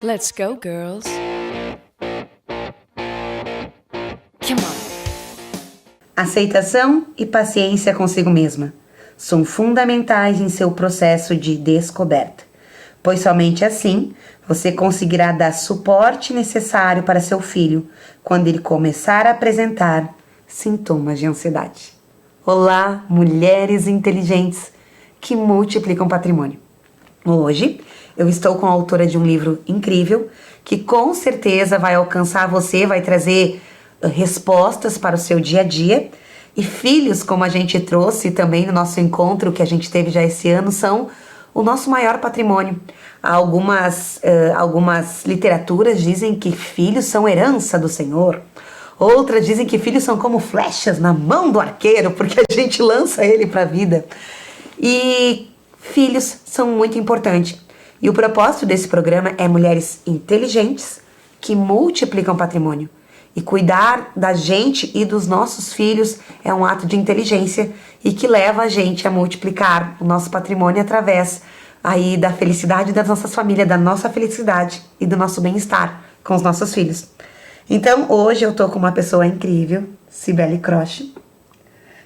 Let's go, girls. Come on. Aceitação e paciência consigo mesma são fundamentais em seu processo de descoberta, pois somente assim você conseguirá dar suporte necessário para seu filho quando ele começar a apresentar sintomas de ansiedade. Olá, mulheres inteligentes que multiplicam patrimônio. Hoje eu estou com a autora de um livro incrível que com certeza vai alcançar você, vai trazer respostas para o seu dia a dia. E filhos, como a gente trouxe também no nosso encontro que a gente teve já esse ano, são o nosso maior patrimônio. Algumas literaturas dizem que filhos são herança do Senhor. Outras dizem que filhos são como flechas na mão do arqueiro, porque a gente lança ele para a vida. E filhos são muito importantes. E o propósito desse programa é mulheres inteligentes que multiplicam patrimônio. E cuidar da gente e dos nossos filhos é um ato de inteligência e que leva a gente a multiplicar o nosso patrimônio através aí da felicidade das nossas famílias, da nossa felicidade e do nosso bem-estar com os nossos filhos. Então, hoje eu tô com uma pessoa incrível, Cibele Croce.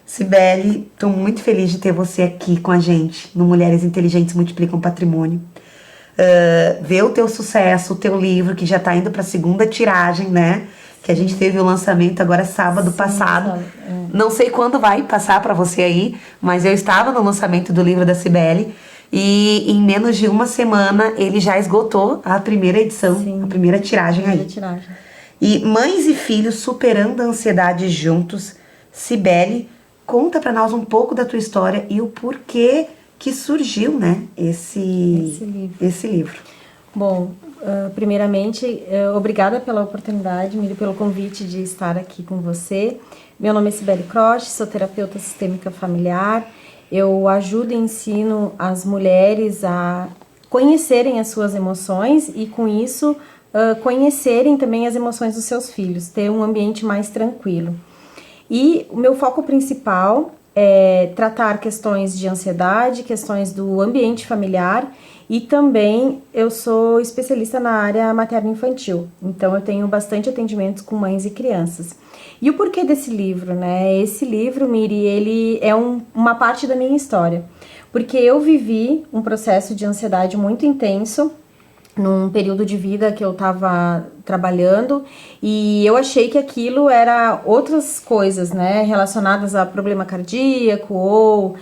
Cibele, tô muito feliz de ter você aqui com a gente no Mulheres Inteligentes Multiplicam Patrimônio. Ver o teu sucesso, o teu livro, que já tá indo pra segunda tiragem, né? Que a gente teve o lançamento agora sábado passado. Não sei quando vai passar pra você aí, mas eu estava no lançamento do livro da Cibele e em menos de uma semana ele já esgotou a primeira edição, a primeira tiragem aí. E Mães e Filhos Superando a Ansiedade Juntos. Cibele, conta pra nós um pouco da tua história e o porquê que surgiu, né, esse livro. Bom, primeiramente, obrigada pela oportunidade, Miri, pelo convite de estar aqui com você. Meu nome é Cibele Croce, sou terapeuta sistêmica familiar. Eu ajudo e ensino as mulheres a conhecerem as suas emoções e, com isso, conhecerem também as emoções dos seus filhos, ter um ambiente mais tranquilo. E o meu foco principal é tratar questões de ansiedade, questões do ambiente familiar e também eu sou especialista na área materno-infantil. Então eu tenho bastante atendimentos com mães e crianças. E o porquê desse livro, né? Esse livro, Miri, ele é uma parte da minha história. Porque eu vivi um processo de ansiedade muito intenso num período de vida que eu estava trabalhando e eu achei que aquilo era outras coisas, né, relacionadas a problema cardíaco ou,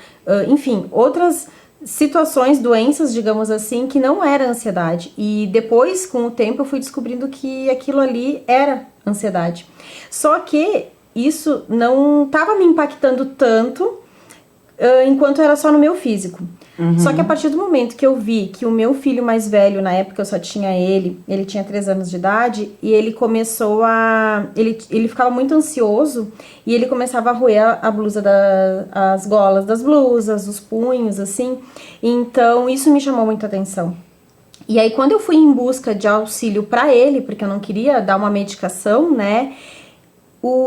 enfim, outras situações, doenças, digamos assim, que não era ansiedade. E depois, com o tempo, eu fui descobrindo que aquilo ali era ansiedade. Só que isso não estava me impactando tanto enquanto era só no meu físico. Só que a partir do momento que eu vi que o meu filho mais velho, na época eu só tinha ele tinha 3 anos de idade, e ele começou a... Ele ficava muito ansioso, e ele começava a roer a blusa, as golas das blusas, os punhos, assim. Então, isso me chamou muita atenção. E aí, quando eu fui em busca de auxílio pra ele, porque eu não queria dar uma medicação, né...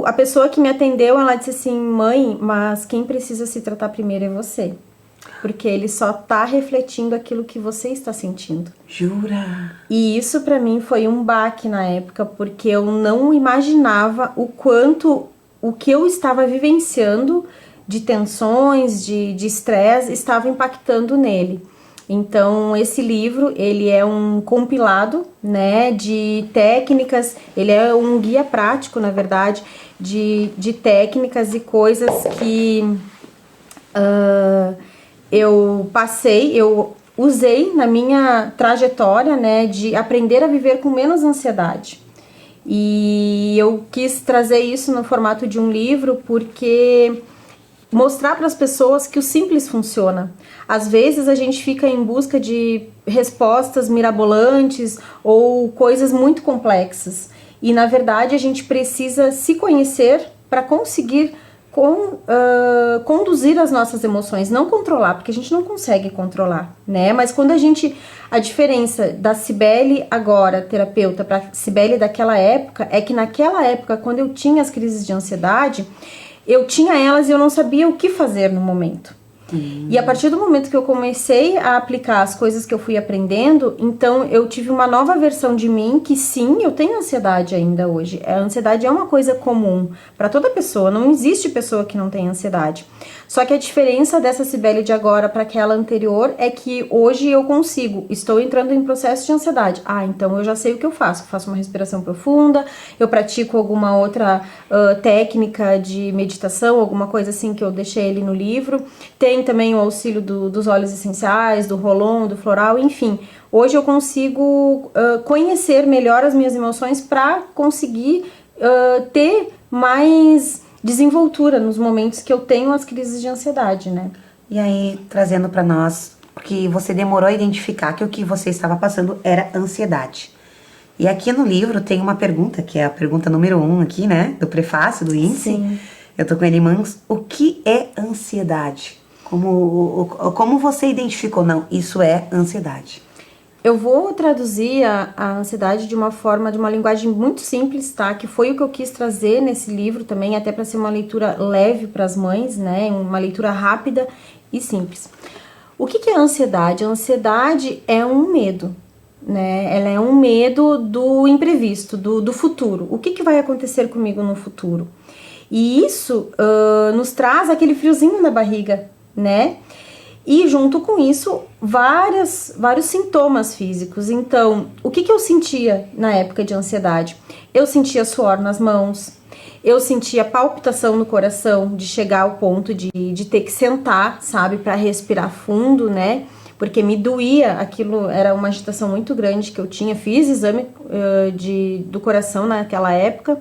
A pessoa que me atendeu, ela disse assim: mãe, mas quem precisa se tratar primeiro é você. Porque ele só tá refletindo aquilo que você está sentindo. Jura? E isso pra mim foi um baque na época, porque eu não imaginava o quanto o que eu estava vivenciando de tensões, de estresse, estava impactando nele. Então, esse livro, ele é um compilado, né, de técnicas, ele é um guia prático, na verdade, de técnicas e coisas que eu usei na minha trajetória, né, de aprender a viver com menos ansiedade. E eu quis trazer isso no formato de um livro porque mostrar para as pessoas que o simples funciona. Às vezes a gente fica em busca de respostas mirabolantes ou coisas muito complexas. E na verdade a gente precisa se conhecer para conseguir conduzir as nossas emoções, não controlar, porque a gente não consegue controlar, né? Mas quando a diferença da Cibele agora, terapeuta, para Cibele daquela época, é que naquela época, quando eu tinha as crises de ansiedade, eu tinha elas e eu não sabia o que fazer no momento. E a partir do momento que eu comecei a aplicar as coisas que eu fui aprendendo, então eu tive uma nova versão de mim que sim, eu tenho ansiedade ainda hoje. A ansiedade é uma coisa comum para toda pessoa, não existe pessoa que não tenha ansiedade. Só que a diferença dessa Cibele de agora para aquela anterior é que hoje eu consigo, estou entrando em processo de ansiedade. Então eu já sei o que eu faço. Eu faço uma respiração profunda, eu pratico alguma outra técnica de meditação, alguma coisa assim que eu deixei ali no livro. Tem também o auxílio dos óleos essenciais, do Rolon, do floral, enfim. Hoje eu consigo conhecer melhor as minhas emoções para conseguir ter mais desenvoltura nos momentos que eu tenho as crises de ansiedade, né? E aí, trazendo para nós, porque você demorou a identificar que o que você estava passando era ansiedade. E aqui no livro tem uma pergunta, que é a pergunta número 1 aqui, né? Do prefácio, do índice. Sim. Eu tô com ele em mãos. O que é ansiedade? Como você identificou? Não, isso é ansiedade. Eu vou traduzir a ansiedade de uma forma, de uma linguagem muito simples, tá? Que foi o que eu quis trazer nesse livro também, até para ser uma leitura leve para as mães, né? Uma leitura rápida e simples. O que é a ansiedade? A ansiedade é um medo, né? Ela é um medo do imprevisto, do futuro. O que vai acontecer comigo no futuro? E isso nos traz aquele friozinho na barriga, né? E junto com isso, vários sintomas físicos. Então, o que eu sentia na época de ansiedade? Eu sentia suor nas mãos, eu sentia palpitação no coração, de chegar ao ponto de ter que sentar, sabe, para respirar fundo, né? Porque me doía, aquilo era uma agitação muito grande que eu tinha. Fiz exame do coração naquela época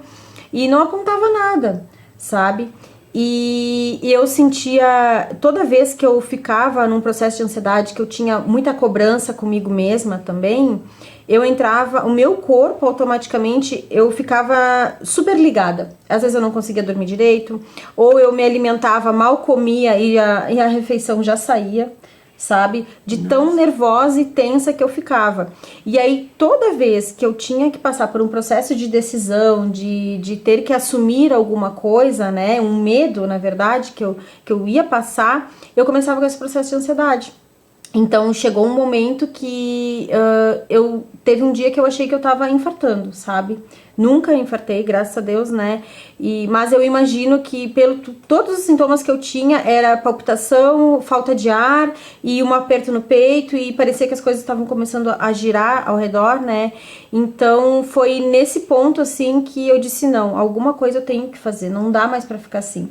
e não apontava nada, sabe? E eu sentia, toda vez que eu ficava num processo de ansiedade, que eu tinha muita cobrança comigo mesma também, eu entrava, o meu corpo automaticamente, eu ficava super ligada. Às vezes eu não conseguia dormir direito, ou eu me alimentava, mal comia e a refeição já saía, sabe? De tão nervosa e tensa que eu ficava. E aí, toda vez que eu tinha que passar por um processo de decisão, de ter que assumir alguma coisa, né? Um medo, na verdade, que eu ia passar, eu começava com esse processo de ansiedade. Então, chegou um momento que teve um dia que eu achei que eu tava infartando, sabe? Nunca infartei, graças a Deus, né? Mas eu imagino que todos os sintomas que eu tinha era palpitação, falta de ar e um aperto no peito e parecia que as coisas estavam começando a girar ao redor, né? Então, foi nesse ponto, assim, que eu disse, não, alguma coisa eu tenho que fazer, não dá mais pra ficar assim.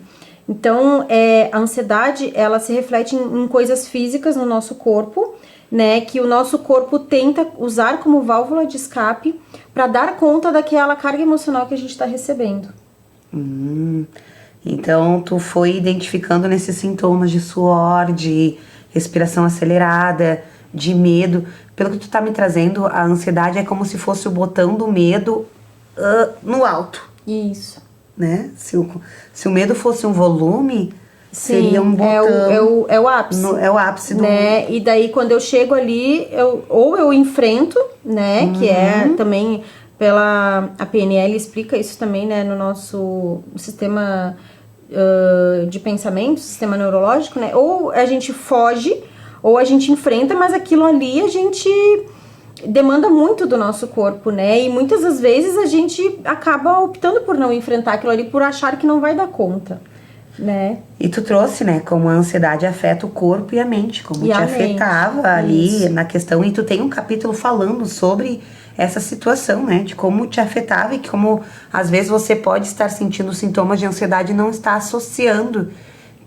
Então, a ansiedade, ela se reflete em coisas físicas no nosso corpo, né, que o nosso corpo tenta usar como válvula de escape para dar conta daquela carga emocional que a gente está recebendo. Então, tu foi identificando nesses sintomas de suor, de respiração acelerada, de medo. Pelo que tu tá me trazendo, a ansiedade é como se fosse o botão do medo no alto. Isso. Né? Se o medo fosse um volume, Sim, seria um botão. é o ápice. É o ápice do... Né? E daí, quando eu chego ali, eu enfrento, né? Que é também a PNL explica isso também, né? No nosso sistema de pensamento, sistema neurológico, né? Ou a gente foge, ou a gente enfrenta, mas aquilo ali a gente demanda muito do nosso corpo, né? E muitas das vezes a gente acaba optando por não enfrentar aquilo ali, por achar que não vai dar conta, né? E tu trouxe, né, como a ansiedade afeta o corpo e a mente, como te afetava ali na questão. E tu tem um capítulo falando sobre essa situação, né, de como te afetava e como às vezes você pode estar sentindo sintomas de ansiedade e não está associando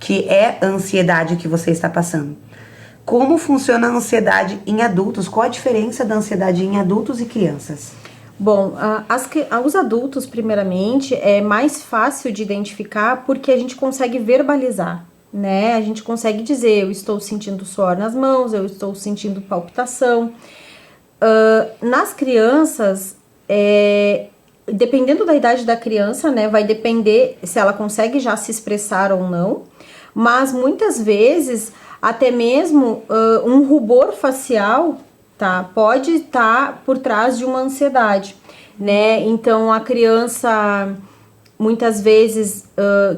que é a ansiedade que você está passando. Como funciona a ansiedade em adultos? Qual a diferença da ansiedade em adultos e crianças? Bom, os adultos, primeiramente, é mais fácil de identificar porque a gente consegue verbalizar, né? A gente consegue dizer, eu estou sentindo suor nas mãos, eu estou sentindo palpitação. Nas crianças, dependendo da idade da criança, né? Vai depender se ela consegue já se expressar ou não, mas muitas vezes até mesmo um rubor facial, tá, pode estar por trás de uma ansiedade, né? Então a criança muitas vezes,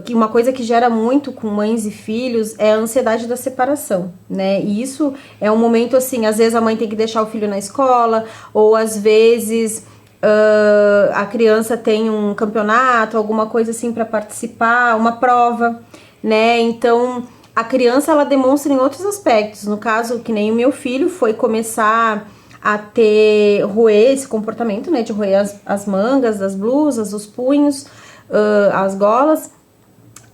que uma coisa que gera muito com mães e filhos é a ansiedade da separação, né? E isso é um momento assim, às vezes a mãe tem que deixar o filho na escola, ou às vezes a criança tem um campeonato, alguma coisa assim para participar, uma prova, né? Então a criança ela demonstra em outros aspectos. No caso, que nem o meu filho foi começar a roer esse comportamento, né? De roer as mangas das blusas, os punhos, as golas.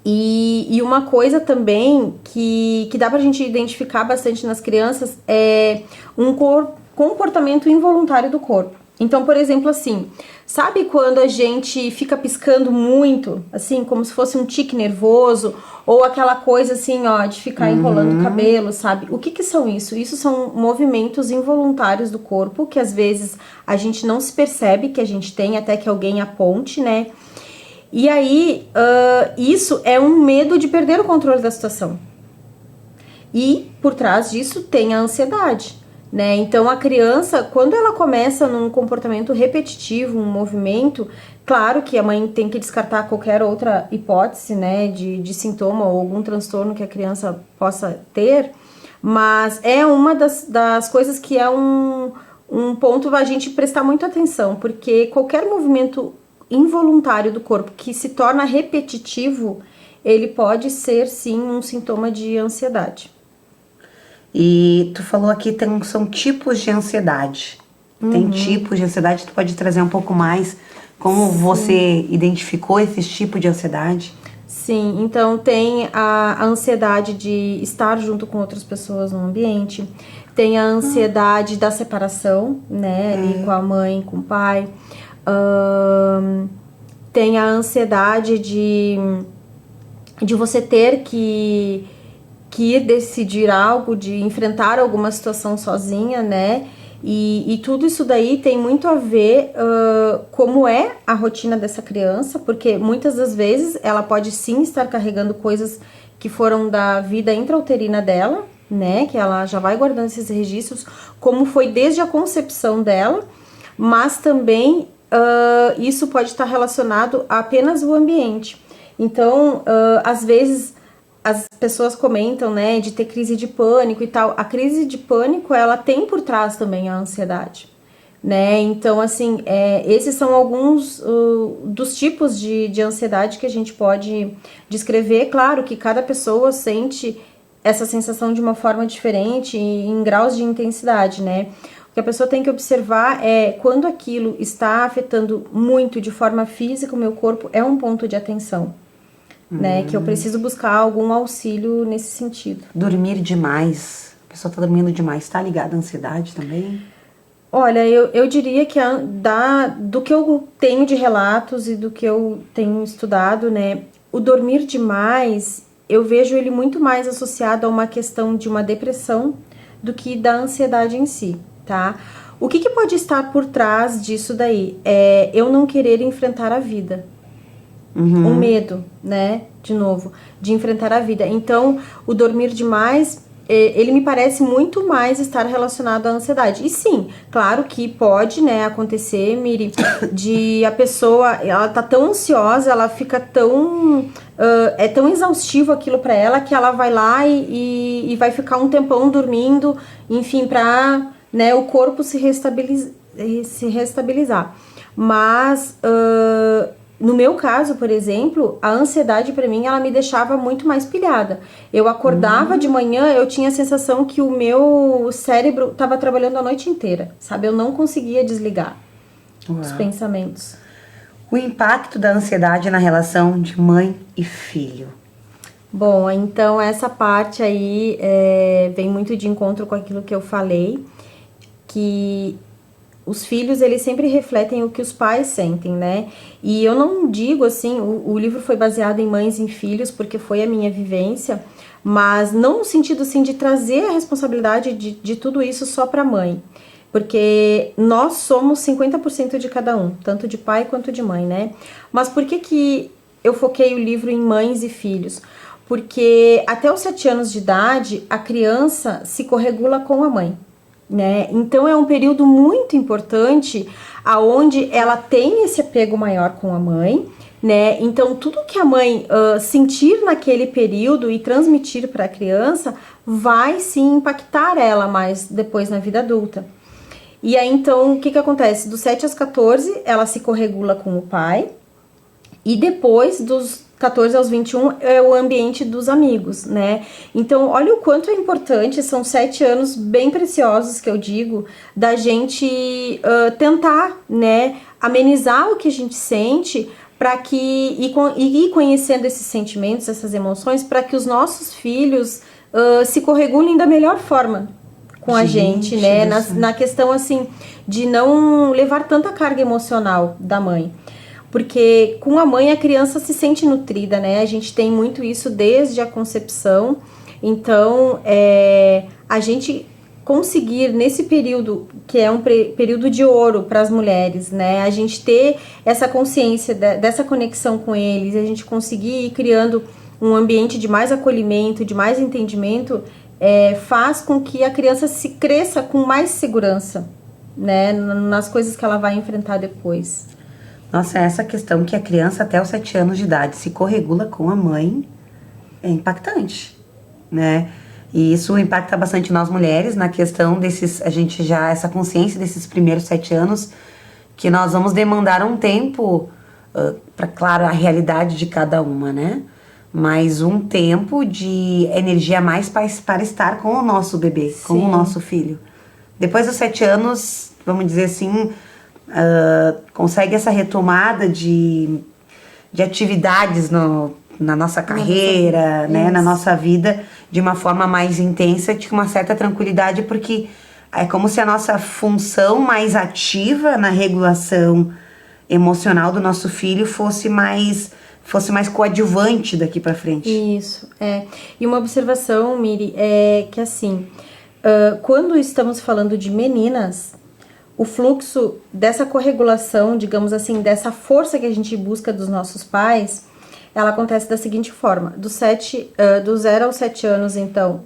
E uma coisa também que dá pra gente identificar bastante nas crianças é um comportamento involuntário do corpo. Então, por exemplo, assim, sabe quando a gente fica piscando muito, assim, como se fosse um tique nervoso, ou aquela coisa assim, ó, de ficar enrolando o cabelo, sabe? O que são isso? Isso são movimentos involuntários do corpo, que às vezes a gente não se percebe que a gente tem, até que alguém aponte, né? E aí, isso é um medo de perder o controle da situação. E, por trás disso, tem a ansiedade. Né? Então a criança, quando ela começa num comportamento repetitivo, um movimento, claro que a mãe tem que descartar qualquer outra hipótese, né, de sintoma ou algum transtorno que a criança possa ter, mas é uma das coisas que é um ponto a gente prestar muita atenção, porque qualquer movimento involuntário do corpo que se torna repetitivo, ele pode ser sim um sintoma de ansiedade. E tu falou aqui são tipos de ansiedade. Tem tipos de ansiedade, tu pode trazer um pouco mais como você identificou esse tipo de ansiedade? Sim, então tem a ansiedade de estar junto com outras pessoas no ambiente, tem a ansiedade da separação, né, ali com a mãe, com o pai, tem a ansiedade de você ter que ir decidir algo, de enfrentar alguma situação sozinha, né? E tudo isso daí tem muito a ver como é a rotina dessa criança, porque muitas das vezes ela pode sim estar carregando coisas que foram da vida intrauterina dela, né? Que ela já vai guardando esses registros, como foi desde a concepção dela, mas também isso pode estar relacionado a apenas o ambiente. Então, às vezes as pessoas comentam, né, de ter crise de pânico e tal. A crise de pânico, ela tem por trás também a ansiedade, né? Então, assim, esses são alguns dos tipos de ansiedade que a gente pode descrever. Claro que cada pessoa sente essa sensação de uma forma diferente e em graus de intensidade, né? O que a pessoa tem que observar é quando aquilo está afetando muito de forma física o meu corpo, é um ponto de atenção. Né, que eu preciso buscar algum auxílio nesse sentido. Dormir demais. A pessoa tá dormindo demais. Tá ligada à ansiedade também? Olha, eu diria que do que eu tenho de relatos e do que eu tenho estudado, né, o dormir demais, eu vejo ele muito mais associado a uma questão de uma depressão do que da ansiedade em si, tá? O que pode estar por trás disso daí? É eu não querer enfrentar a vida. Um medo, né, de novo, de enfrentar a vida. Então, o dormir demais, ele me parece muito mais estar relacionado à ansiedade. E sim, claro que pode, né, acontecer, Miri, de a pessoa, ela tá tão ansiosa, ela fica tão... é tão exaustivo aquilo pra ela que ela vai lá e vai ficar um tempão dormindo, enfim, pra, né, o corpo se restabilizar. Mas... no meu caso, por exemplo, a ansiedade pra mim, ela me deixava muito mais pilhada. Eu acordava de manhã, eu tinha a sensação que o meu cérebro estava trabalhando a noite inteira, sabe? Eu não conseguia desligar os pensamentos. O impacto da ansiedade na relação de mãe e filho. Bom, então essa parte aí vem muito de encontro com aquilo que eu falei, que... os filhos, eles sempre refletem o que os pais sentem, né? E eu não digo assim, o livro foi baseado em mães e filhos, porque foi a minha vivência, mas não no sentido assim de trazer a responsabilidade de tudo isso só pra mãe. Porque nós somos 50% de cada um, tanto de pai quanto de mãe, né? Mas por que eu foquei o livro em mães e filhos? Porque até os 7 anos de idade, a criança se corregula com a mãe. né? Então é um período muito importante aonde ela tem esse apego maior com a mãe, né? Então tudo que a mãe sentir naquele período e transmitir para a criança vai sim impactar ela mais depois na vida adulta. E aí então o que acontece? Dos 7 aos 14 ela se corregula com o pai, e depois dos 14 aos 21 é o ambiente dos amigos, né? Então, olha o quanto é importante, são 7 anos bem preciosos, que eu digo, da gente tentar, né, amenizar o que a gente sente, para que ir conhecendo esses sentimentos, essas emoções, para que os nossos filhos se corregulem da melhor forma com a gente, né? Na questão, assim, de não levar tanta carga emocional da mãe. Porque com a mãe a criança se sente nutrida, né? A gente tem muito isso desde a concepção. Então, a gente conseguir nesse período, que é um período de ouro para as mulheres, né? A gente ter essa consciência dessa conexão com eles, a gente conseguir ir criando um ambiente de mais acolhimento, de mais entendimento, faz com que a criança se cresça com mais segurança, né? Nas coisas que ela vai enfrentar depois. Nossa, essa questão que a criança até os 7 anos de idade se corregula com a mãe é impactante, né? E isso impacta bastante nós mulheres na questão essa consciência desses primeiros 7 anos, que nós vamos demandar um tempo, para, claro, a realidade de cada uma, né? Mas um tempo de energia a mais para estar com o nosso bebê, Sim. com o nosso filho. Depois dos 7 anos, vamos dizer assim, consegue essa retomada de atividades na nossa carreira, né, na nossa vida, de uma forma mais intensa, de uma certa tranquilidade, porque é como se a nossa função mais ativa na regulação emocional do nosso filho fosse mais coadjuvante daqui pra frente. Isso, E uma observação, Miri, é que assim, quando estamos falando de meninas, o fluxo dessa corregulação, digamos assim, dessa força que a gente busca dos nossos pais, ela acontece da seguinte forma: do 0 aos 7 anos, então,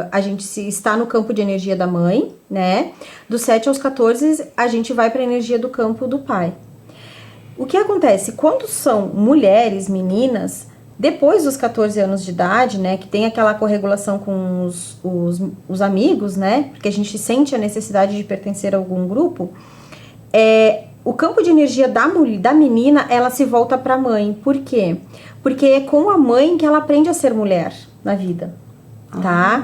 a gente está no campo de energia da mãe, né? Do 7 aos 14, a gente vai para a energia do campo do pai. O que acontece? Quando são mulheres, meninas, depois dos 14 anos de idade, né, que tem aquela corregulação com os amigos, né, porque a gente sente a necessidade de pertencer a algum grupo, o campo de energia da menina, ela se volta para a mãe. Por quê? Porque é com a mãe que ela aprende a ser mulher na vida, tá?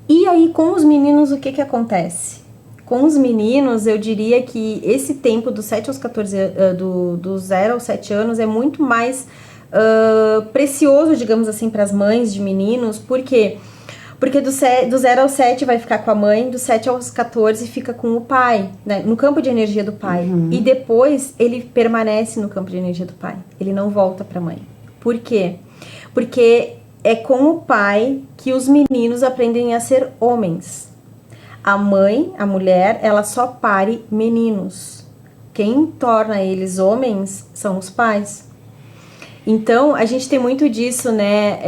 E aí, com os meninos, o que acontece? Com os meninos, eu diria que esse tempo do 7 aos 14, do 0 aos 7 anos é muito mais precioso, digamos assim, para as mães de meninos. Por quê? Porque do 0 ao 7 vai ficar com a mãe, do 7 aos 14 fica com o pai, né? No campo de energia do pai. E depois ele permanece no campo de energia do pai. Ele não volta para a mãe. Por quê? Porque é com o pai que os meninos aprendem a ser homens. A mãe, a mulher, ela só pare meninos. Quem torna eles homens são os pais. Então, a gente tem muito disso, né?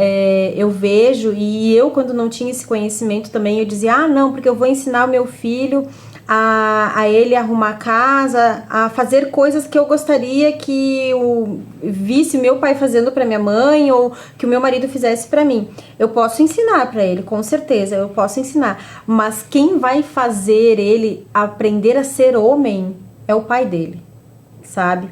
Eu vejo, e eu, quando não tinha esse conhecimento também, eu dizia, não, porque eu vou ensinar o meu filho a ele arrumar a casa, a fazer coisas que eu gostaria que eu visse meu pai fazendo para minha mãe, ou que o meu marido fizesse para mim. Eu posso ensinar para ele, com certeza, eu posso ensinar. Mas quem vai fazer ele aprender a ser homem é o pai dele, sabe?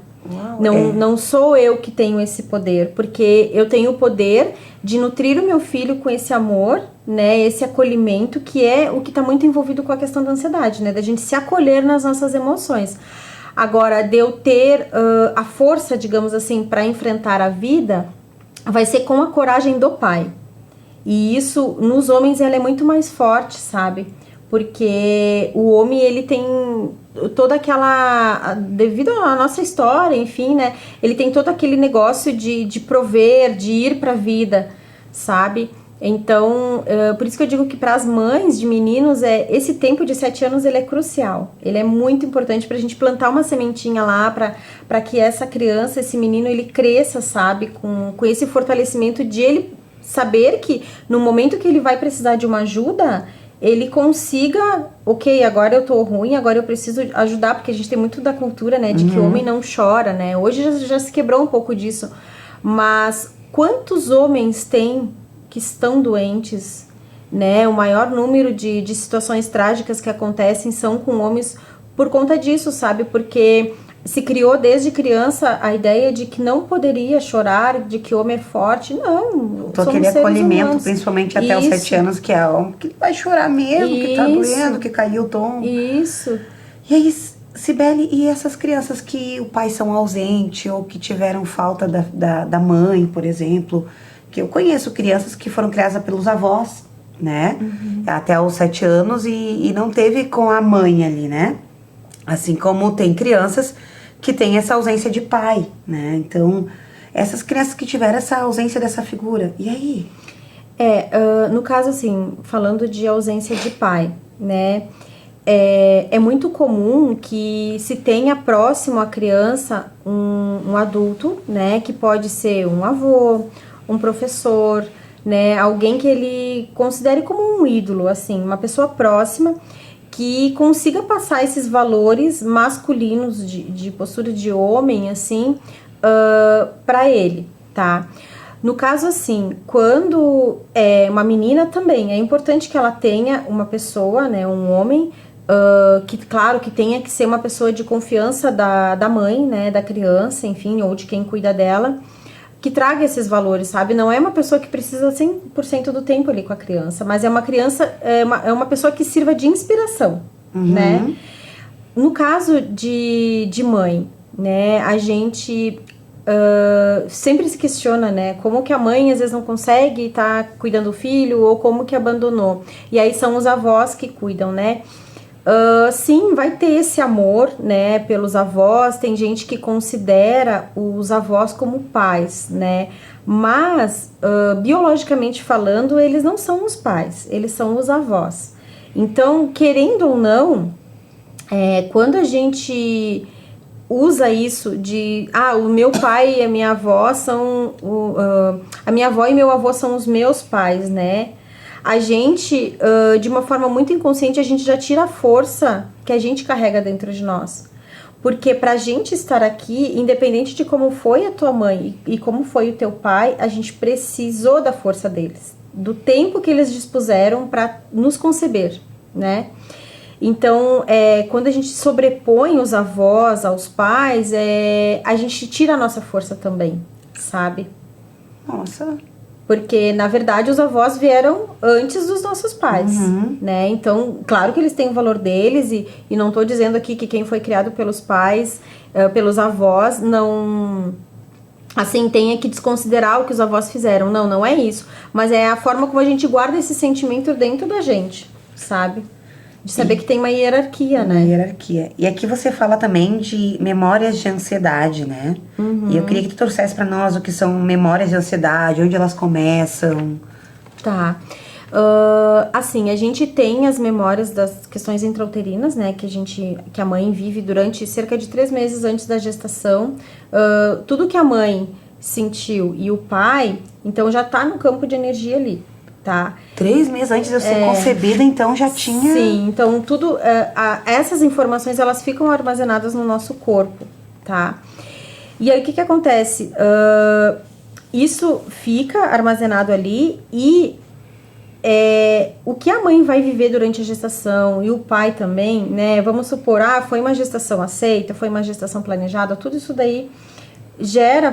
Não sou eu que tenho esse poder, porque eu tenho o poder de nutrir o meu filho com esse amor, né, esse acolhimento, que é o que está muito envolvido com a questão da ansiedade, né, da gente se acolher nas nossas emoções. Agora, de eu ter a força, digamos assim, para enfrentar a vida, vai ser com a coragem do pai. E isso, nos homens, ela é muito mais forte, sabe? Porque o homem, ele tem toda aquela, devido à nossa história, enfim, né, ele tem todo aquele negócio de prover, de ir pra vida, sabe? Então, por isso que eu digo que para as mães de meninos, esse tempo de 7 anos, ele é crucial, ele é muito importante pra gente plantar uma sementinha lá, pra que essa criança, esse menino, ele cresça, sabe, com esse fortalecimento de ele saber que no momento que ele vai precisar de uma ajuda, ele consiga, ok, agora eu tô ruim, agora eu preciso ajudar, porque a gente tem muito da cultura, né, de que o homem não chora, né, hoje já se quebrou um pouco disso, mas quantos homens tem que estão doentes, né, o maior número de situações trágicas que acontecem são com homens por conta disso, sabe, porque se criou desde criança a ideia de que não poderia chorar, de que o homem é forte. Não, Tô aquele acolhimento, principalmente até os 7 anos, que é homem que vai chorar mesmo, que tá doendo, que caiu o tom. Isso. E aí, Cibele, e essas crianças que o pai são ausente ou que tiveram falta da mãe, por exemplo? Que eu conheço crianças que foram criadas pelos avós, né? Até os 7 anos e não teve com a mãe ali, né? Assim como tem crianças que têm essa ausência de pai, né? Então, essas crianças que tiveram essa ausência dessa figura, e aí? No caso, assim, falando de ausência de pai, né? É muito comum que se tenha próximo à criança um adulto, né? Que pode ser um avô, um professor, né? Alguém que ele considere como um ídolo, assim, uma pessoa próxima que consiga passar esses valores masculinos de postura de homem, assim, para ele, tá? No caso, assim, quando é uma menina também, é importante que ela tenha uma pessoa, né, um homem, que, claro, que tenha que ser uma pessoa de confiança da mãe, né, da criança, enfim, ou de quem cuida dela, que traga esses valores, sabe? Não é uma pessoa que precisa 100% do tempo ali com a criança, mas é uma criança, é uma pessoa que sirva de inspiração, né? No caso de mãe, né, a gente sempre se questiona, né, como que a mãe às vezes não consegue estar cuidando do filho, ou como que abandonou. E aí são os avós que cuidam, né? Sim, vai ter esse amor, né, pelos avós. Tem gente que considera os avós como pais, né, mas biologicamente falando, eles não são os pais, eles são os avós. Então, querendo ou não, quando a gente usa isso de o meu pai e a minha avó são a minha avó e meu avô são os meus pais, né? A gente, de uma forma muito inconsciente, a gente já tira a força que a gente carrega dentro de nós. Porque pra gente estar aqui, independente de como foi a tua mãe e como foi o teu pai, a gente precisou da força deles, do tempo que eles dispuseram para nos conceber, né? Então, quando a gente sobrepõe os avós aos pais, a gente tira a nossa força também, sabe? Nossa. Porque, na verdade, os avós vieram antes dos nossos pais, né? Então, claro que eles têm o valor deles e não tô dizendo aqui que quem foi criado pelos pais, pelos avós, não... assim, tenha que desconsiderar o que os avós fizeram. Não, não é isso. Mas é a forma como a gente guarda esse sentimento dentro da gente, sabe? De saber que tem uma hierarquia, né? Uma hierarquia. E aqui você fala também de memórias de ansiedade, né? E eu queria que tu trouxesse pra nós o que são memórias de ansiedade, onde elas começam. Tá. Assim, a gente tem as memórias das questões intrauterinas, né? Que a mãe vive durante cerca de 3 meses antes da gestação. Tudo que a mãe sentiu e o pai, então já tá no campo de energia ali. Tá. 3 meses antes de eu ser concebida, então já tinha... Sim, então tudo... essas informações, elas ficam armazenadas no nosso corpo, tá? E aí, o que acontece? Isso fica armazenado ali e o que a mãe vai viver durante a gestação e o pai também, né? Vamos supor, foi uma gestação aceita, foi uma gestação planejada, tudo isso daí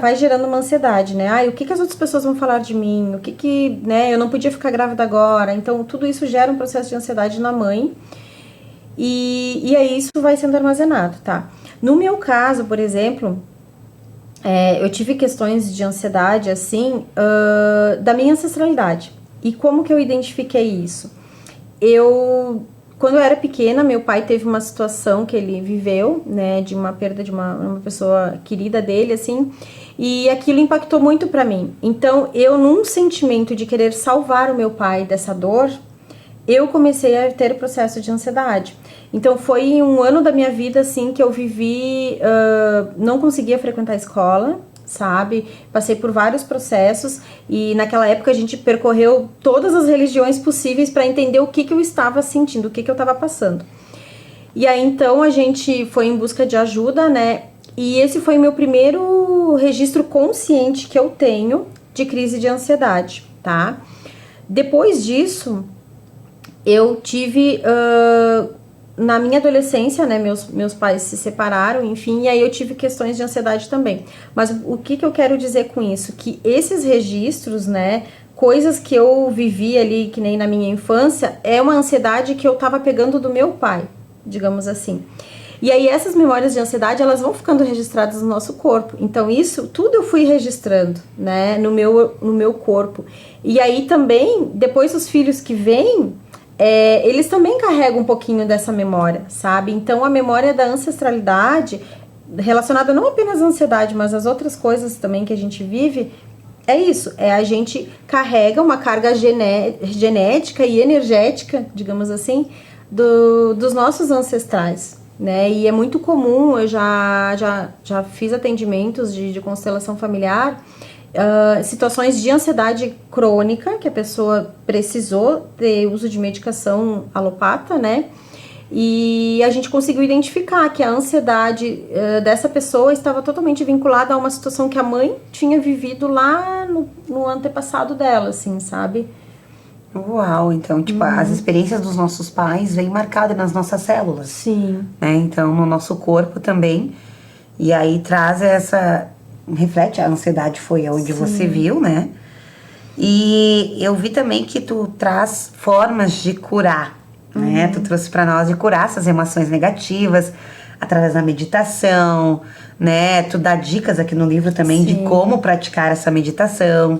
vai gerando uma ansiedade, né? O que as outras pessoas vão falar de mim? O que né? Eu não podia ficar grávida agora. Então, tudo isso gera um processo de ansiedade na mãe. E aí, isso vai sendo armazenado, tá? No meu caso, por exemplo, eu tive questões de ansiedade, assim, da minha ancestralidade. E como que eu identifiquei isso? Quando eu era pequena, meu pai teve uma situação que ele viveu, né, de uma perda de uma pessoa querida dele, assim, e aquilo impactou muito pra mim. Então, num sentimento de querer salvar o meu pai dessa dor, eu comecei a ter processo de ansiedade. Então, foi um ano da minha vida, assim, que eu vivi, não conseguia frequentar a escola, sabe? Passei por vários processos e naquela época a gente percorreu todas as religiões possíveis para entender o que eu estava sentindo, o que eu estava passando. E aí então a gente foi em busca de ajuda, né? E esse foi meu primeiro registro consciente que eu tenho de crise de ansiedade, tá? Depois disso, eu tive... na minha adolescência, né, meus pais se separaram, enfim, e aí eu tive questões de ansiedade também. Mas o que eu quero dizer com isso? Que esses registros, né, coisas que eu vivi ali, que nem na minha infância, é uma ansiedade que eu tava pegando do meu pai, digamos assim. E aí essas memórias de ansiedade, elas vão ficando registradas no nosso corpo. Então isso, tudo eu fui registrando, né, no meu corpo. E aí também, depois os filhos que vêm, eles também carregam um pouquinho dessa memória, sabe? Então a memória da ancestralidade, relacionada não apenas à ansiedade, mas às outras coisas também que a gente vive, é isso, a gente carrega uma carga genética e energética, digamos assim, dos nossos ancestrais, né? E é muito comum, eu já fiz atendimentos de constelação familiar, situações de ansiedade crônica, que a pessoa precisou ter uso de medicação alopata, né? E a gente conseguiu identificar que a ansiedade dessa pessoa estava totalmente vinculada a uma situação que a mãe tinha vivido lá no antepassado dela, assim, sabe? Uau, então, tipo, as experiências dos nossos pais vêm marcadas nas nossas células. Sim. Né? Então, no nosso corpo também. E aí traz reflete, a ansiedade foi onde você viu, né? E eu vi também que tu traz formas de curar, né? Tu trouxe pra nós de curar essas emoções negativas através da meditação, né? Tu dá dicas aqui no livro também de como praticar essa meditação.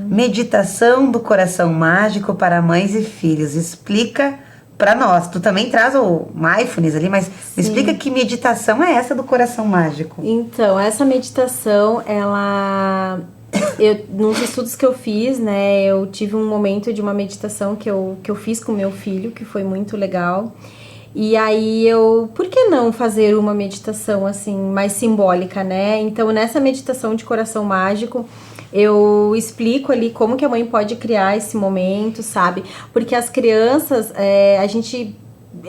Meditação do coração mágico para mães e filhos. Explica pra nós. Tu também traz o mindfulness ali, mas me explica que meditação é essa do coração mágico. Então, essa meditação, nos estudos que eu fiz, né, eu tive um momento de uma meditação que eu fiz com meu filho, que foi muito legal. E aí por que não fazer uma meditação assim, mais simbólica, né? Então, nessa meditação de coração mágico, eu explico ali como que a mãe pode criar esse momento, sabe? Porque as crianças,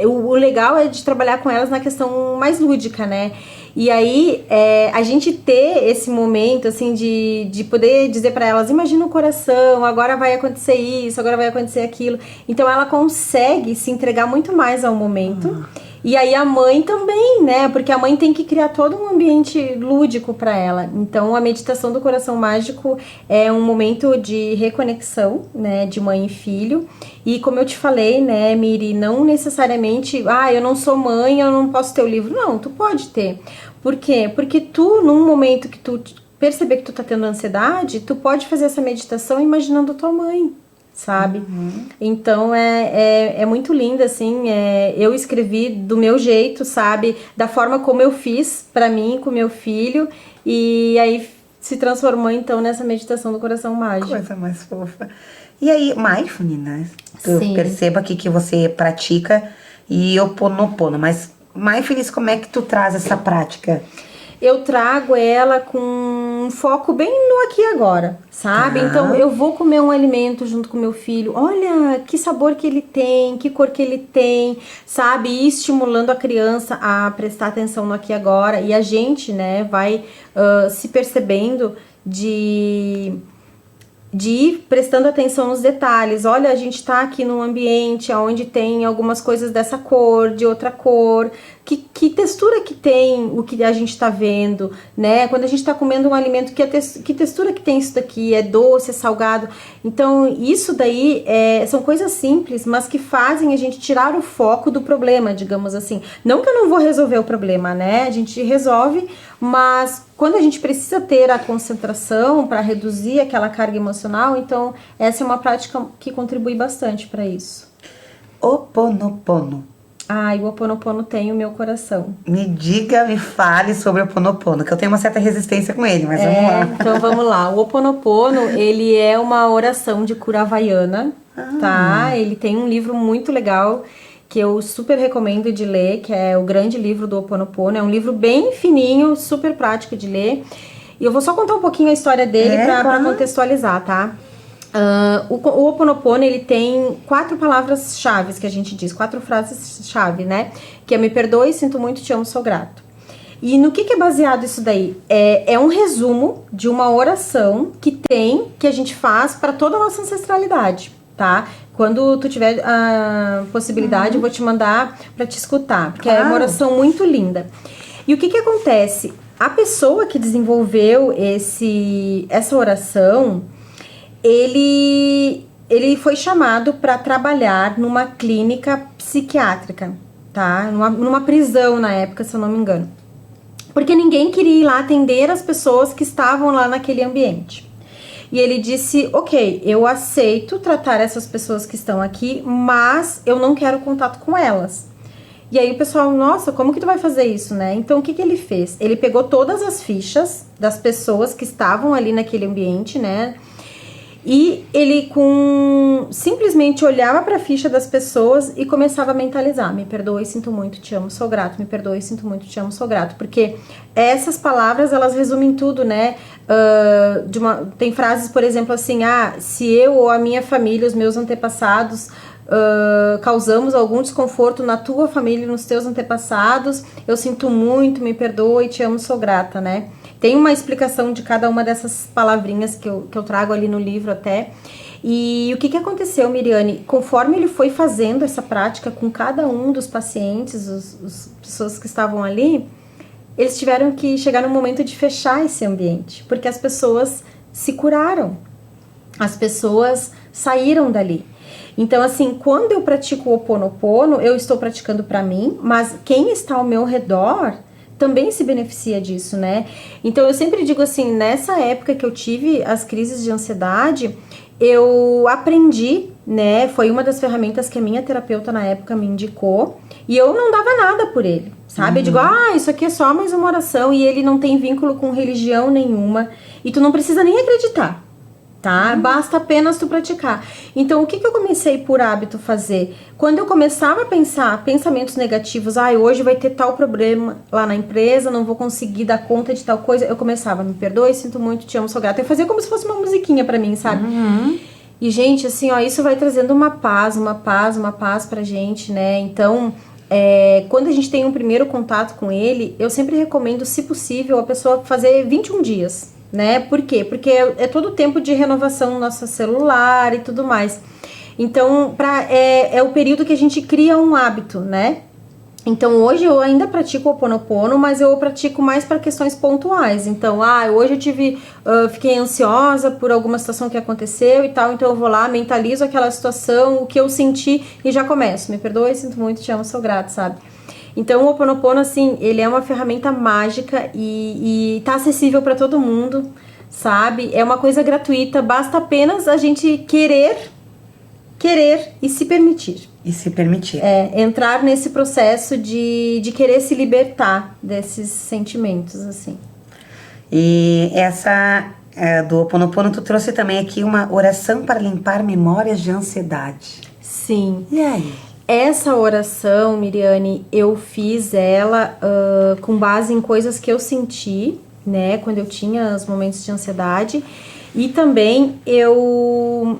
o legal é de trabalhar com elas na questão mais lúdica, né? E aí, a gente ter esse momento, assim, de poder dizer para elas, imagina o coração, agora vai acontecer isso, agora vai acontecer aquilo. Então, ela consegue se entregar muito mais ao momento. E aí, a mãe também, né? Porque a mãe tem que criar todo um ambiente lúdico para ela. Então, a meditação do coração mágico é um momento de reconexão, né? De mãe e filho. E como eu te falei, né, Miri, não necessariamente, eu não sou mãe, eu não posso ter o livro. Não, tu pode ter. Por quê? Porque tu, num momento que tu perceber que tu tá tendo ansiedade, tu pode fazer essa meditação imaginando tua mãe, sabe? Então é muito lindo, assim, eu escrevi do meu jeito, sabe? Da forma como eu fiz pra mim, com meu filho, e aí se transformou então nessa meditação do coração mágico. Coisa mais fofa. E aí, mindfulness, né? Eu Sim. percebo aqui que você pratica e Ho'oponopono, mas mindfulness, como é que tu traz essa prática? Eu trago ela com um foco bem no aqui e agora, sabe? Então, eu vou comer um alimento junto com meu filho. Olha, que sabor que ele tem, que cor que ele tem, sabe? E estimulando a criança a prestar atenção no aqui e agora. E a gente, né, vai se percebendo de ir prestando atenção nos detalhes. Olha, a gente tá aqui num ambiente onde tem algumas coisas dessa cor, de outra cor. Que textura que tem o que a gente tá vendo, né? Quando a gente tá comendo um alimento, que textura que tem isso daqui? É doce, é salgado? Então, isso daí são coisas simples, mas que fazem a gente tirar o foco do problema, digamos assim. Não que eu não vou resolver o problema, né? A gente resolve, mas quando a gente precisa ter a concentração para reduzir aquela carga emocional, então essa é uma prática que contribui bastante para isso. Ho'oponopono. E o Ho'oponopono tem o meu coração. Me fale sobre o Ho'oponopono, que eu tenho uma certa resistência com ele, mas vamos lá. Então vamos lá. O Ho'oponopono, ele é uma oração de cura havaiana, tá? Ele tem um livro muito legal que eu super recomendo de ler, que é o Grande Livro do Ho'oponopono. É um livro bem fininho, super prático de ler. E eu vou só contar um pouquinho a história dele para claro. contextualizar, tá? O Ho Oponopono, ele tem 4 palavras-chave que a gente diz, 4 frases-chave, né? Que é me perdoe, sinto muito, te amo, sou grato. E no que é baseado isso daí? É um resumo de uma oração que a gente faz para toda a nossa ancestralidade, tá? Quando tu tiver a possibilidade, eu vou te mandar para te escutar, porque é uma oração muito linda. E o que acontece? A pessoa que desenvolveu essa oração, ele foi chamado para trabalhar numa clínica psiquiátrica, tá? Numa prisão na época, se eu não me engano. Porque ninguém queria ir lá atender as pessoas que estavam lá naquele ambiente. E ele disse, ok, eu aceito tratar essas pessoas que estão aqui, mas eu não quero contato com elas. E aí o pessoal, nossa, como que tu vai fazer isso, né? Então o que ele fez? Ele pegou todas as fichas das pessoas que estavam ali naquele ambiente, né? E ele simplesmente olhava para a ficha das pessoas e começava a mentalizar. Me perdoe, sinto muito, te amo, sou grato. Me perdoe, sinto muito, te amo, sou grato. Porque essas palavras, elas resumem tudo, né? Tem frases, por exemplo, assim, se eu ou a minha família, os meus antepassados, causamos algum desconforto na tua família e nos teus antepassados, eu sinto muito, me perdoe, te amo, sou grata, né? Tem uma explicação de cada uma dessas palavrinhas que eu trago ali no livro até. E o que aconteceu, Miriane? Conforme ele foi fazendo essa prática com cada um dos pacientes, as pessoas que estavam ali, eles tiveram que chegar no momento de fechar esse ambiente, porque as pessoas se curaram, as pessoas saíram dali. Então, assim, quando eu pratico o Ho Oponopono, eu estou praticando para mim, mas quem está ao meu redor também se beneficia disso, né? Então, eu sempre digo assim, nessa época que eu tive as crises de ansiedade, eu aprendi, né? Foi uma das ferramentas que a minha terapeuta na época me indicou, e eu não dava nada por ele, sabe? Eu digo, isso aqui é só mais uma oração, e ele não tem vínculo com religião nenhuma, e tu não precisa nem acreditar, tá? Basta apenas tu praticar. Então, o que eu comecei por hábito fazer? Quando eu começava a pensar pensamentos negativos, hoje vai ter tal problema lá na empresa, não vou conseguir dar conta de tal coisa, eu começava, me perdoe, sinto muito, te amo, sou grata. Eu fazia como se fosse uma musiquinha pra mim, sabe? E, gente, assim, isso vai trazendo uma paz pra gente, né? Então, quando a gente tem um primeiro contato com ele, eu sempre recomendo, se possível, a pessoa fazer 21 dias, né? Por quê? Porque é todo o tempo de renovação no nosso celular e tudo mais. Então, é o período que a gente cria um hábito, né? Então, hoje eu ainda pratico o Ho Oponopono, mas eu pratico mais para questões pontuais. Então, hoje eu fiquei ansiosa por alguma situação que aconteceu e tal, então eu vou lá, mentalizo aquela situação, o que eu senti e já começo. Me perdoe, sinto muito, te amo, sou grato, sabe? Então, o Ho Oponopono, assim, ele é uma ferramenta mágica e tá acessível para todo mundo, sabe? É uma coisa gratuita, basta apenas a gente querer e se permitir. E se permitir. Entrar nesse processo de querer se libertar desses sentimentos, assim. E essa do Ho Oponopono, tu trouxe também aqui uma oração para limpar memórias de ansiedade. Sim. E aí? Essa oração, Miriane, eu fiz ela com base em coisas que eu senti, né, quando eu tinha os momentos de ansiedade. E também eu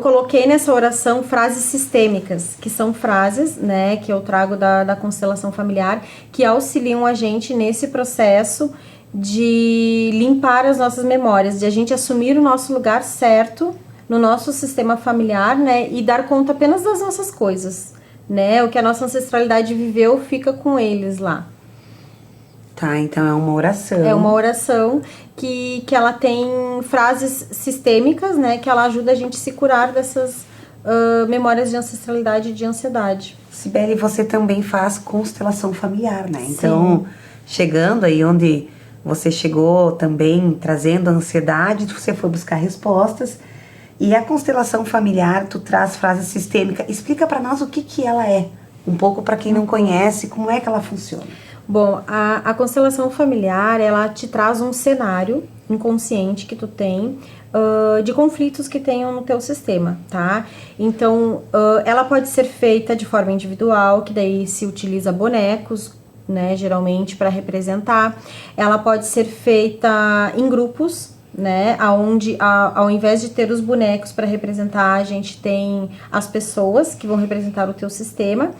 coloquei nessa oração frases sistêmicas, que são frases, né, que eu trago da constelação familiar, que auxiliam a gente nesse processo de limpar as nossas memórias, de a gente assumir o nosso lugar certo no nosso sistema familiar, né, e dar conta apenas das nossas coisas, né, o que a nossa ancestralidade viveu fica com eles lá. Tá, então é uma oração. É uma oração que ela tem frases sistêmicas, né, que ela ajuda a gente a se curar dessas memórias de ancestralidade e de ansiedade. Sibeli, você também faz constelação familiar, né? Então, chegando aí onde você chegou também, trazendo ansiedade, você foi buscar respostas. E a constelação familiar, tu traz frase sistêmica. Explica para nós o que ela é, um pouco para quem não conhece, como é que ela funciona. Bom, a constelação familiar, ela te traz um cenário inconsciente que tu tem de conflitos que tenham no teu sistema, tá? Então, ela pode ser feita de forma individual, que daí se utiliza bonecos, né, geralmente para representar. Ela pode ser feita em grupos, né, aonde ao invés de ter os bonecos para representar, a gente tem as pessoas que vão representar o teu sistema.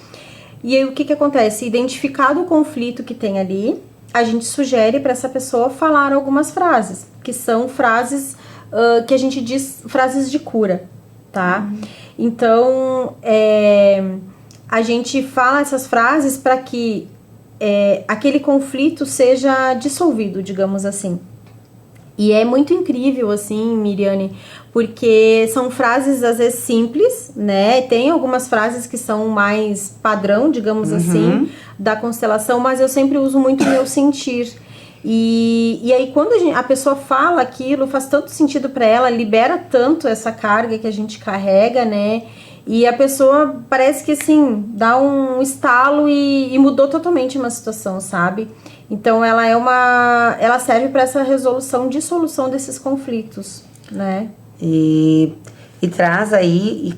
E aí o que acontece? Identificado o conflito que tem ali, a gente sugere para essa pessoa falar algumas frases, que são frases que a gente diz frases de cura, tá? Então, a gente fala essas frases para que aquele conflito seja dissolvido, digamos assim. E é muito incrível, assim, Miriane, porque são frases, às vezes, simples, né? Tem algumas frases que são mais padrão, digamos assim, da constelação, mas eu sempre uso muito o meu sentir. E aí, quando a pessoa fala aquilo, faz tanto sentido para ela, libera tanto essa carga que a gente carrega, né? E a pessoa parece que, assim, dá um estalo e mudou totalmente uma situação, sabe? Então, ela serve para essa resolução, dissolução desses conflitos, né? E traz aí,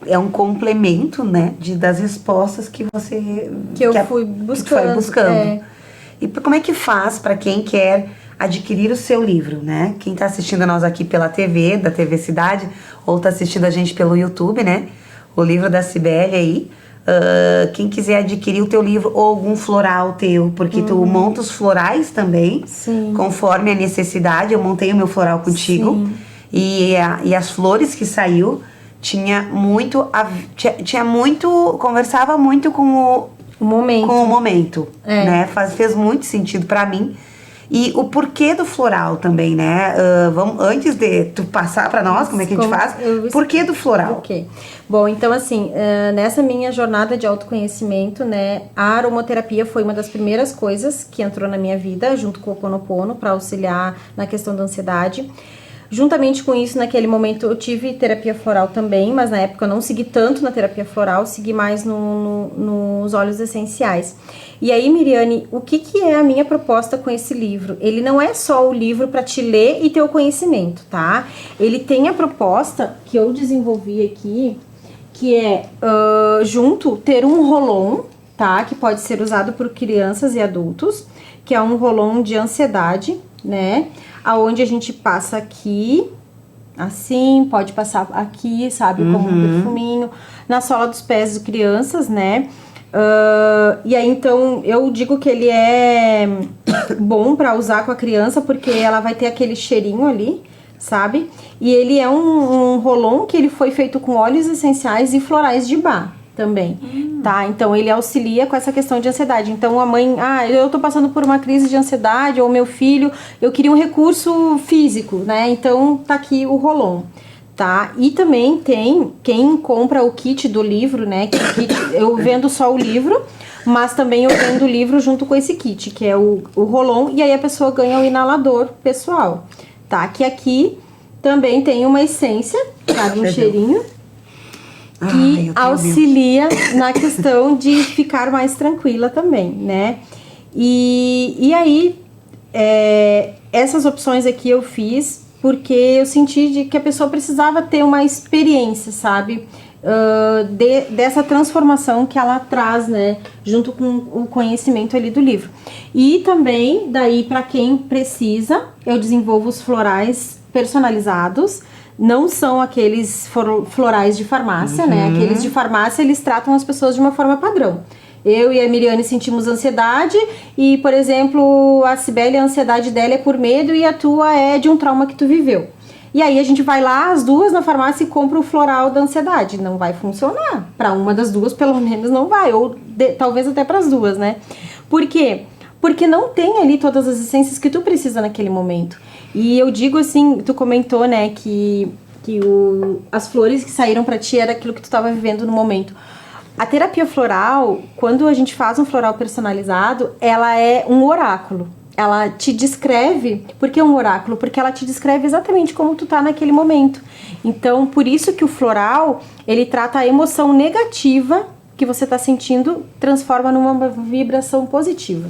é um complemento, né, das respostas que você... Que eu fui buscando. Que tu foi buscando. E como é que faz para quem quer adquirir o seu livro, né? Quem tá assistindo a nós aqui pela TV, da TV Cidade, ou tá assistindo a gente pelo YouTube, né? O livro da Cibele aí. Quem quiser adquirir o teu livro ou algum floral teu, porque tu monta os florais também, Sim. conforme a necessidade. Eu montei o meu floral contigo. Sim. E as flores que saiu tinha muito, conversava muito com o momento, né? Fez muito sentido pra mim. E o porquê do floral também, né? Antes de tu passar pra nós, como é que a gente faz? Porquê do floral? Ok. Bom, então assim, nessa minha jornada de autoconhecimento, né, a aromaterapia foi uma das primeiras coisas que entrou na minha vida, junto com o Ho'oponopono, para auxiliar na questão da ansiedade. Juntamente com isso, naquele momento, eu tive terapia floral também, mas na época eu não segui tanto na terapia floral, segui mais nos óleos essenciais. E aí, Miriane, o que é a minha proposta com esse livro? Ele não é só o livro para te ler e ter o conhecimento, tá? Ele tem a proposta que eu desenvolvi aqui, que é, junto, ter um rolon, tá? Que pode ser usado por crianças e adultos, que é um rolon de ansiedade, né? Aonde a gente passa aqui, assim, pode passar aqui, sabe, como um perfuminho, na sola dos pés de crianças, né? E aí, então, eu digo que ele é bom pra usar com a criança, porque ela vai ter aquele cheirinho ali, sabe? E ele é um rolon que ele foi feito com óleos essenciais e florais de Bach também, tá? Então, ele auxilia com essa questão de ansiedade. Então, a mãe, eu tô passando por uma crise de ansiedade, ou meu filho, eu queria um recurso físico, né? Então, tá aqui o rolon, tá? E também tem quem compra o kit do livro, né? Eu vendo só o livro, mas também eu vendo o livro junto com esse kit, que é o rolon, e aí a pessoa ganha o inalador pessoal, tá? Que aqui também tem uma essência, sabe? Um cheirinho. Que auxilia na questão de ficar mais tranquila também, né? E aí, essas opções aqui eu fiz porque eu senti que a pessoa precisava ter uma experiência, sabe? Dessa transformação que ela traz, né? Junto com o conhecimento ali do livro. E também, daí, para quem precisa, eu desenvolvo os florais personalizados. Não são aqueles florais de farmácia, né? Aqueles de farmácia, eles tratam as pessoas de uma forma padrão. Eu e a Miriane sentimos ansiedade e, por exemplo, a Cibele, a ansiedade dela é por medo e a tua é de um trauma que tu viveu. E aí a gente vai lá, as duas na farmácia e compra o floral da ansiedade. Não vai funcionar. Para uma das duas, pelo menos, não vai. Ou talvez até para as duas, né? Por quê? Porque não tem ali todas as essências que tu precisa naquele momento. E eu digo assim, tu comentou, né, que as flores que saíram pra ti era aquilo que tu estava vivendo no momento. A terapia floral, quando a gente faz um floral personalizado, ela é um oráculo. Ela te descreve, por que um oráculo? Porque ela te descreve exatamente como tu tá naquele momento. Então, por isso que o floral, ele trata a emoção negativa que você tá sentindo, transforma numa vibração positiva.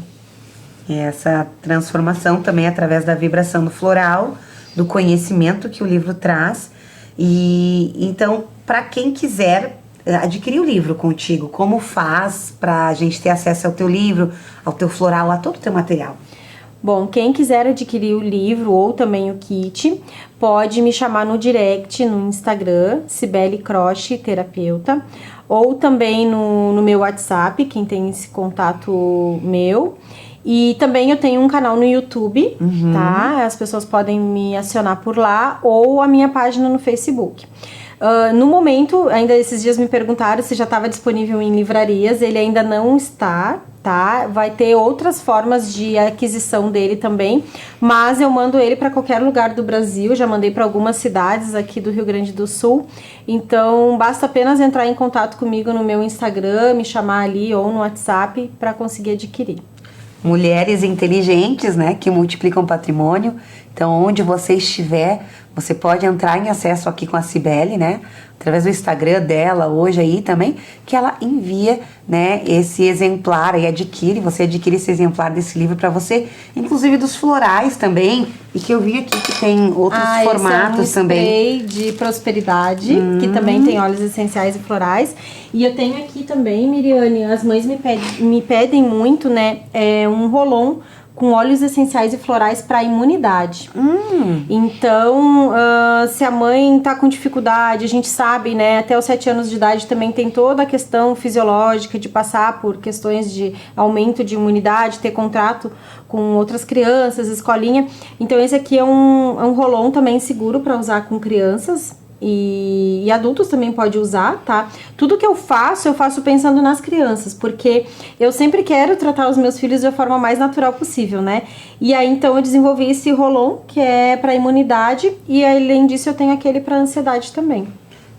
Essa transformação também através da vibração do floral, do conhecimento que o livro traz. E então, para quem quiser adquirir o livro contigo? Como faz pra gente ter acesso ao teu livro, ao teu floral, a todo o teu material? Bom, quem quiser adquirir o livro ou também o kit, pode me chamar no direct no Instagram, Cibele Croce Terapeuta, ou também no meu WhatsApp, quem tem esse contato meu. E também eu tenho um canal no YouTube, tá? As pessoas podem me acionar por lá, ou a minha página no Facebook. No momento, ainda esses dias me perguntaram se já estava disponível em livrarias, ele ainda não está, tá? Vai ter outras formas de aquisição dele também, mas eu mando ele para qualquer lugar do Brasil, já mandei para algumas cidades aqui do Rio Grande do Sul, então basta apenas entrar em contato comigo no meu Instagram, me chamar ali ou no WhatsApp para conseguir adquirir. Mulheres inteligentes, né, que multiplicam patrimônio. Então, onde você estiver, você pode entrar em acesso aqui com a Cibele, né, através do Instagram dela hoje aí também, que ela envia, né, esse exemplar e você adquire esse exemplar desse livro para você, inclusive dos florais também, e que eu vi aqui que tem outros formatos esse é um também. spray de prosperidade, que também tem óleos essenciais e florais. E eu tenho aqui também, Miriane, as mães me pedem muito, né, um rolon com óleos essenciais e florais para imunidade. Então, se a mãe tá com dificuldade, a gente sabe, né, até os 7 anos de idade também tem toda a questão fisiológica de passar por questões de aumento de imunidade, ter contrato com outras crianças, escolinha. Então, esse aqui é um rolon também seguro para usar com crianças. E adultos também pode usar, tá? Tudo que eu faço pensando nas crianças, porque eu sempre quero tratar os meus filhos da forma mais natural possível, né? E aí, então, eu desenvolvi esse rolon, que é para imunidade, e além disso, eu tenho aquele para ansiedade também.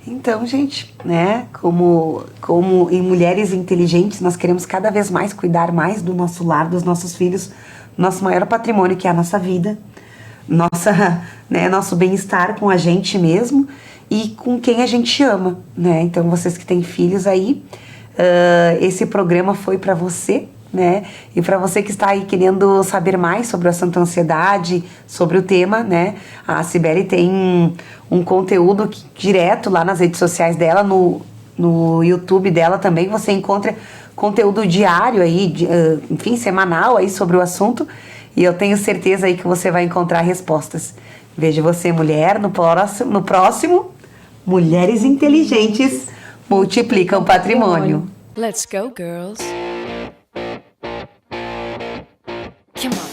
Então, gente, né, como em Mulheres Inteligentes, nós queremos cada vez mais cuidar mais do nosso lar, dos nossos filhos, nosso maior patrimônio, que é a nossa vida, nosso bem-estar com a gente mesmo e com quem a gente ama, né? Então, vocês que têm filhos aí, esse programa foi para você, né? E para você que está aí querendo saber mais sobre a Santa Ansiedade, sobre o tema, né? A Cibele tem um conteúdo direto lá nas redes sociais dela, no YouTube dela também, você encontra conteúdo diário aí, enfim, semanal aí sobre o assunto, e eu tenho certeza aí que você vai encontrar respostas. Vejo você, mulher, no próximo Mulheres Inteligentes Multiplicam Patrimônio. Let's go, girls. Come on.